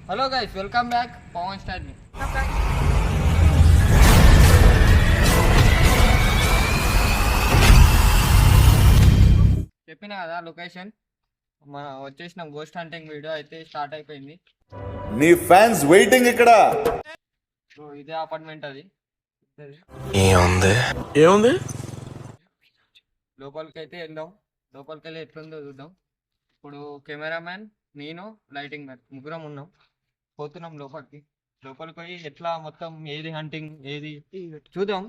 Hello guys, welcome back Pawan star. చెప్పిన కదా location, మన వచ్చేసిన గోస్ట్ హంటింగ్ వీడియో అయితే స్టార్ట్ అయిపోయింది. నీ ఫ్యాన్స్ వెయిటింగ్ ఇక్కడ. సో ఇదే అపార్ట్మెంట్, అది ఏముంది లోపలికి అయితే వెళ్దాం. లోపలికి వెళ్ళి ఎట్లుందో చూద్దాం. ఇప్పుడు కెమెరామ్యాన్, నేను, లైటింగ్ మ్యాన్ ముగ్గురం ఉన్నాం. పోతున్నాం లోపలికి. లోపలికి పోయి ఎట్లా మొత్తం ఏది హంటింగ్ ఏది చూద్దాం,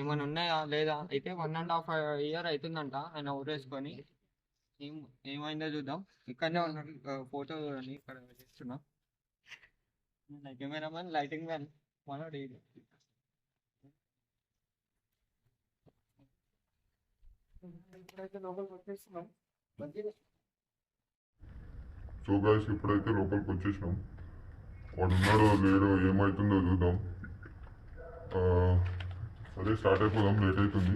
ఏమైనా ఉన్నాయా లేదా. అయితే 1.5 year అవుతుందంట ఆయన ఊరేసుకొని. ఏమైందో చూద్దాం. ఇక్కడనే ఉన్నాడు, ఫోటో చూడండి ఇక్కడ చేస్తున్నా. కెమెరామ్యాన్, లైటింగ్ మ్యాన్ మనోడు. ఇప్పుడైతే లోపలికి వచ్చేస్తున్నాం. సో గైస్, ఇప్పుడైతే లోపలికి వచ్చేసినాం. వాడు ఉన్నాడో లేడో ఏమవుతుందో చూద్దాం. అదే స్టార్ట్ అయిపోదాం, లేట్ అవుతుంది.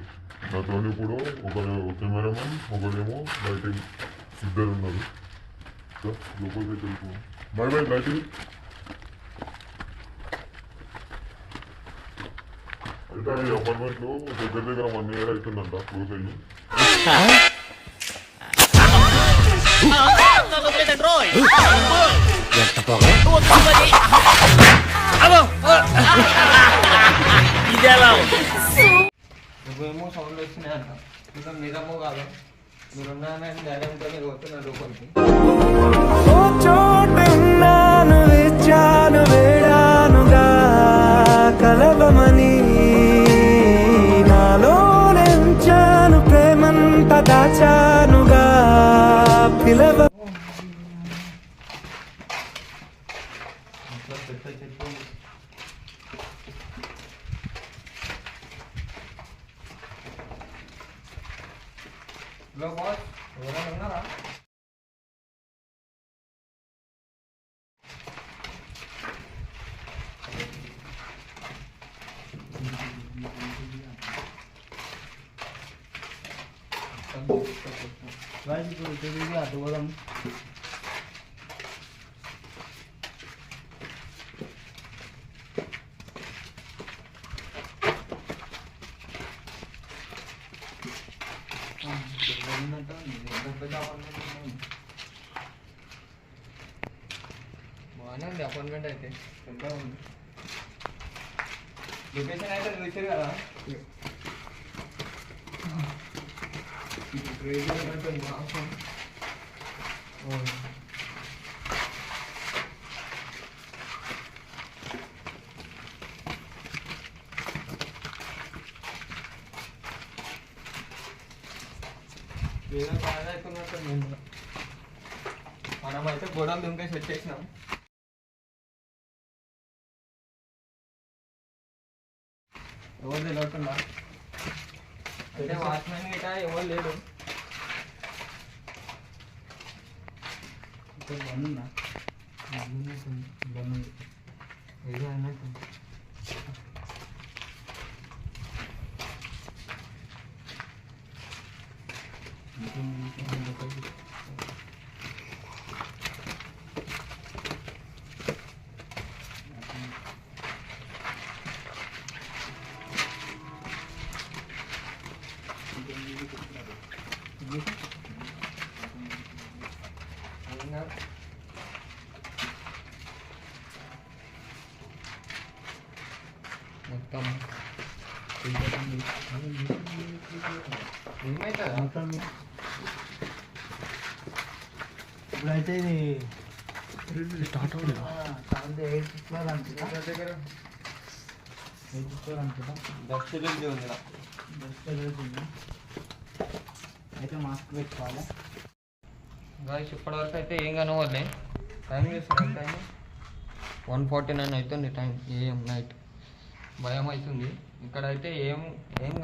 నాతో ఇప్పుడు ఒకరు కెమెరామెన్, ఒకరేమో లైటింగ్, ఇద్దరు ఉన్నారు. లోపలికి అయితే వెళ్ళిపోదాం. By by lighting. అయితే ఈ అపార్ట్మెంట్లో దగ్గర 1 year అవుతుందంట క్లోజ్ అయ్యి. నువ్వేమో సౌండ్ వచ్చినాయంట, ఇంకా నిజమో కాదు. మీరున్నానని ధైర్యంతో మీరు వస్తున్నారు లోపలికి. కలవమని నాలో నెంచాను, ప్రేమంత దాచానుగా పిలవ. హలో బాస్, ఎవరైనా ఉన్నారా? అడ్డుకోదాం. బాగానే ఉంది అపార్ట్మెంట్ అయితే, పెద్దగా ఉంది. లొకేషన్ అయితే చూసారు కదా. క్రేజీ ఉంటుంది మాసం. ఏదో బాగా అవుతున్నట్టుంది. మనం అయితే గొడవలు దుంకేసి వచ్చేసినాం. ఎవరు తెలియకుండా అంటే వాచ్మెన్ గిట ఎవరు లేడు. బండి ఏదో అన్నట్టు. మొత్తం ఏమవుతుంది ఇప్పుడైతే ఇది స్టార్ట్ అవుతుంది. 8th floor అనుకుంటా. దగ్గర 8th floor అనుకుంటా. డస్ట్ ఎలర్జీ ఉంది. డస్ట్ ఎలర్జీ ఉంది. అయితే మాస్క్ పెట్టుకోవాలి. గాయస్, ఇప్పటివరకు అయితే ఏం కనవాలి. టైం చేస్తున్నారు. టైం 1:49 అవుతుంది. Time AM night. భయం అవుతుంది. ఇక్కడైతే ఏం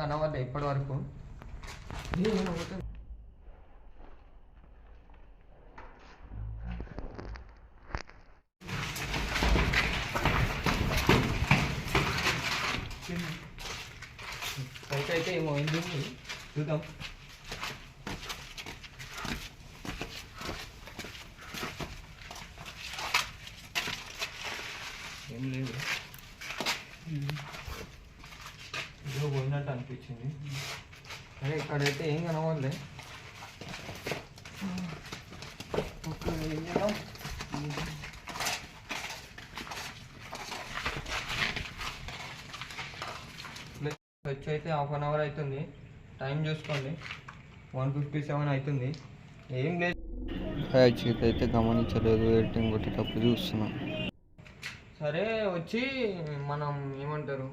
కనవాలి ఇప్పటి వరకు. అయితే ఏమో అయింది, చూద్దాం. ఏం లేదు, ఏదో పోయినట్టు అనిపించింది. అరే ఇక్కడైతే ఏం కనవద్లే. ఓకే, ఏం చేద్దాం? వచ్చి అయితే 1/2 అవర్ అవుతుంది. టైం చూసుకోండి, 1:57 అవుతుంది. ఏం లేదు, అయితే గమనించలేదు, ఎడిటింగ్ కొట్టేటప్పుడు చూస్తున్నాం. సరే వచ్చి మనం ఏమంటారు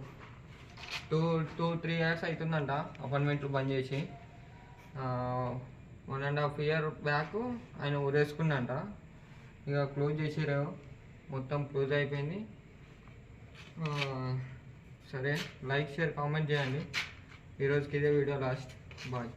2-3 ఇయర్స్ అవుతుందంట అపార్ట్మెంట్లు బంద్ చేసి. 1.5 ఇయర్ బ్యాక్ ఆయన ఊరేసుకున్నంట. ఇక క్లోజ్ చేసిరేమో, మొత్తం క్లోజ్ అయిపోయింది. సరే, లైక్ షేర్ కామెంట్ చేయండి. ఈరోజుకి ఇదే వీడియో లాస్ట్. బాయ్.